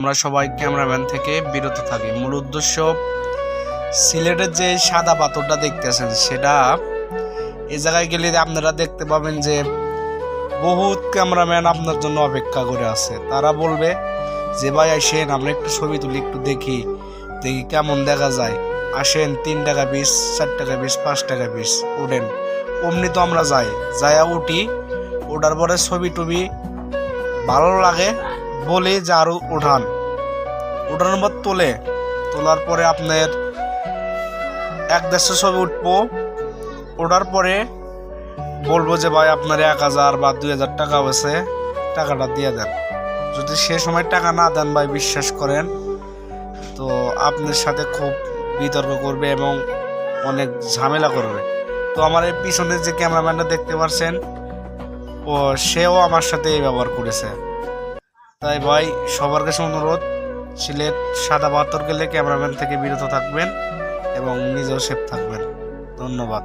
আমরা সবাই ক্যামেরাম্যান থেকে বিরত থাকি। মূল উদ্দেশ্য, সিলেটের যে সাদা পাথরটা দেখতেছেন সেটা এই জায়গায় গেলে আপনারা দেখতে পাবেন যে বহুত ক্যামেরাম্যান আপনার জন্য অপেক্ষা করে আছে। তারা বলবে যে ভাই আসেন আমরা একটু ছবি তুলি, একটু দেখি কেমন দেখা যায়, আসেন 3 টাকা পিস, 4 টাকা পিস, 5 টাকা পিস, উঠেন। অমনি তো আমরা যাইয়া উঠি, ওঠার পরে ছবি টবি ভালো লাগে বলে যে আরো ওঠানোর পর তোলার পরে আপনার 1-150 ছবি উঠবো। ওঠার পরে বলবো যে ভাই আপনার 1000 বা 2000 টাকা হয়েছে, টাকাটা দিয়ে দেন। যদি সে সময় টাকা না দেন ভাই, বিশ্বাস করেন তো আপনার সাথে খুব বিতর্ক করবে এবং অনেক ঝামেলা করবে। তো আমার এই পিছনে যে ক্যামেরাম্যানটা দেখতে পাচ্ছেন, সেও আমার সাথে এই ব্যবহার করেছে। তাই ভাই সবার কাছে অনুরোধ, সিলেট সাদা পাথর গেলে ক্যামেরাম্যান থেকে বিরত থাকবেন এবং নিজেও সেফ থাকবেন। ধন্যবাদ।